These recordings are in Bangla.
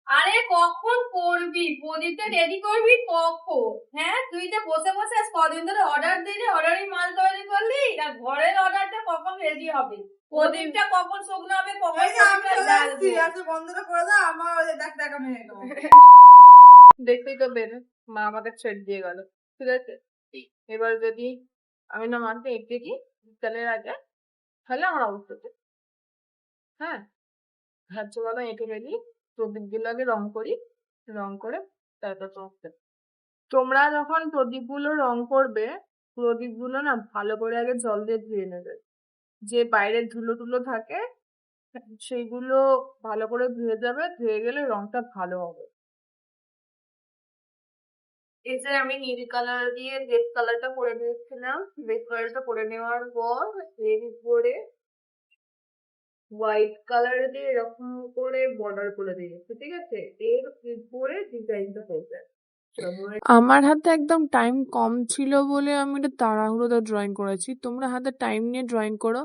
আরে কখন করবি? প্রদীপটা রেডি করবি কখন? হ্যাঁ, তুই যে বসে বসে আজ কদিন ধরে অর্ডার দিলি, অর্ডারই মাল তৈরি করলি, আর ঘরের অর্ডারটা কখন রেডি হবে? প্রদীপটা কখন শুকনো হবে, কখন বন্ধটা করে দাও আমার দেখ দেখ আমি দেখতেই তো বেরো, মা আমাকে ছেড়ে দিয়ে গেল। ঠিক আছে, এবার যদি আমি না মাকে এঁকে দিই বিকালের আগে, তাহলে আমার অবস্থা কি? হ্যাঁ, রাত্রিবেলা এঁকে ফেলি, প্রদীপ গুলো আগে রং করি, রং করে তারপর তোমাকে। তোমরা যখন প্রদীপগুলো রং করবে, প্রদীপগুলো না ভালো করে আগে জল দিয়ে ধুয়ে নেবে। যে বাইরের ধুলো টুলো থাকে সেইগুলো ভালো করে ধুয়ে যাবে, ধুয়ে গেলে রংটা ভালো হবে। এই যে আমি নীল কালার দিয়ে রেড কালারটা করে নিয়েছিলাম, রেড কালারটা করে নেওয়ার পর এর উপরে হোয়াইট কালার দিয়ে এরকম করে বর্ডার করে দিয়েছি। ঠিক আছে, এর উপরে ডিজাইনটা করবে। আমার হাতে একদম টাইম কম ছিল বলে আমি এটা তাড়াহুড়োতে ড্রয়িং করেছি। তোমরা হাতে টাইম নিয়ে ড্রয়িং করো,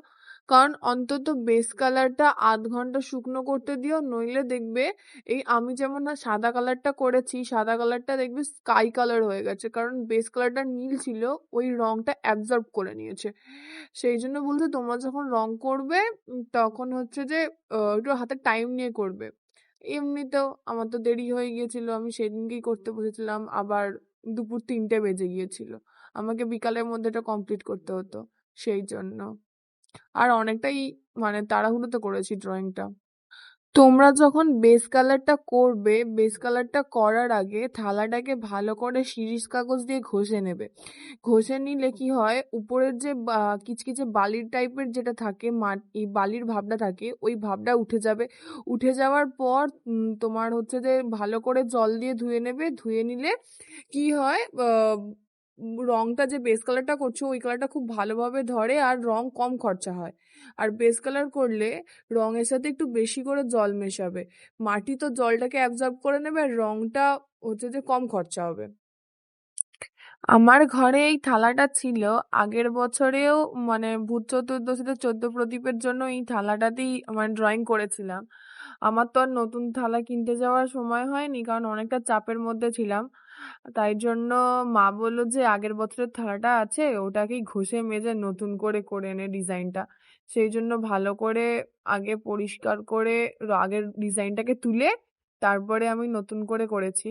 কারণ অন্তত বেস কালারটা আধ ঘন্টা শুকনো করতে দিও, নইলে দেখবে এই আমি যেমন না সাদা কালারটা করেছি, সাদা কালারটা দেখবে স্কাই কালার হয়ে গেছে, কারণ বেস কালারটা নীল ছিল, ওই রংটা অ্যাবজর্ব করে নিয়েছে। সেই জন্য বলতে তোমরা যখন রং করবে তখন হচ্ছে যে একটু হাতে টাইম নিয়ে করবে। এমনিতেও আমার তো দেরি হয়ে গিয়েছিল, আমি সেদিনকেই করতে বসেছিলাম, আবার দুপুর 3টে বেজে গিয়েছিল, আমাকে বিকালের মধ্যে এটা কমপ্লিট করতে হতো, সেই জন্য। আর অনেকটাই মানে তাড়াহুড়োতে করেছি ড্রয়িংটা। তোমরা যখন বেস কালারটা করবে, বেস কালারটা করার আগে থালাটাকে ভালো করে শিরিষ কাগজ দিয়ে ঘষে নেবে। ঘষে নিলে কি হয়, উপরের যে কিচকিচে বালির টাইপের যেটা থাকে, এই বালির ভাবটা থাকে, ওই ভাবটা উঠে যাবে। উঠে যাওয়ার পর তোমার হচ্ছে যে ভালো করে জল দিয়ে ধুয়ে নেবে। ধুয়ে নিলে কি হয়, রংটা যে বেস কালারটা করছো ওই কালারটা খুব ভালোভাবে ধরে, আর রং কম খরচা হয়। আর বেস কালার করলে রঙের সাথে একটু বেশি করে জল মেশাবে, মাটি তো জলটাকে অ্যাবজর্ব করে নেবে, আর রংটা হচ্ছে যে কম খরচা হবে। আমার ঘরে এই থালাটা ছিল আগের বছরেও, মানে ভূত চতুর্দশীতে 14 প্রদীপের জন্য এই থালাটাতেই মানে ড্রয়িং করেছিলাম। আমার তো আর নতুন থালা কিনতে যাওয়ার সময় হয়নি, কারণ অনেকটা চাপের মধ্যে ছিলাম। তাই জন্য মা বললো যে আগের বছরের থালাটা আছে ওটাকেই ঘষে মেজে নতুন করে করে এনে ডিজাইনটা। সেই জন্য ভালো করে আগে পরিষ্কার করে আগের ডিজাইনটাকে তুলে তারপরে আমি নতুন করে করেছি।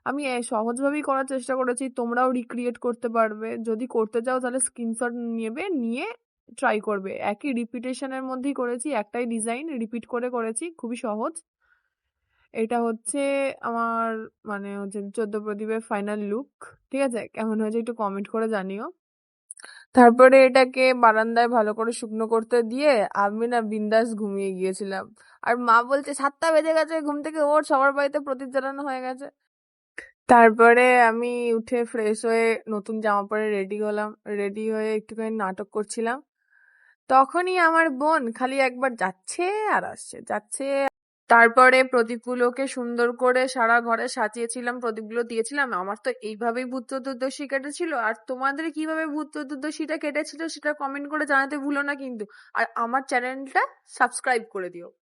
আমি সহজভাবেই করার চেষ্টা করেছি, তোমরাও রিক্রিয়েট করতে পারবে। যদি করতে চাও তাহলে স্ক্রিনশট নেবে, নিয়ে ট্রাই করবে। একই রিপিটেশনের মধ্যেই করেছি, একটাই ডিজাইন রিপিট করে করেছি, খুবই সহজ। এটা হচ্ছে আমার মানে হচ্ছে 14 প্রদীপের ফাইনাল লুক। ঠিক আছে, কেমন হয়েছে একটু কমেন্ট করে জানিও। তারপরে এটাকে বারান্দায় ভালো করে শুকনো করতে দিয়ে আমি না বিন্দাস ঘুমিয়ে গিয়েছিলাম। আর মা বলছে 7টা বেজে গেছে, ঘুম থেকে ওর, সবার বাড়িতে প্রদীপ জ্বালানো হয়ে গেছে। তারপরে আমি উঠে ফ্রেশ হয়ে নতুন জামা পরে রেডি হলাম। রেডি হয়ে একটুখানি নাটক করছিলাম, তখনই আমার বোন খালি একবার যাচ্ছে আর আসছে, যাচ্ছে। তারপরে প্রদীপগুলোকে সুন্দর করে সারা ঘরে সাজিয়েছিলাম, প্রদীপগুলো দিয়েছিলাম। আমার তো এইভাবেই ভূত চতুর্দশী কেটেছিল। আর তোমাদের কিভাবে ভূত চতুর্দশীটা কেটেছিল সেটা কমেন্ট করে জানাতে ভুলো না কিন্তু। আর আমার চ্যানেলটা সাবস্ক্রাইব করে দিও।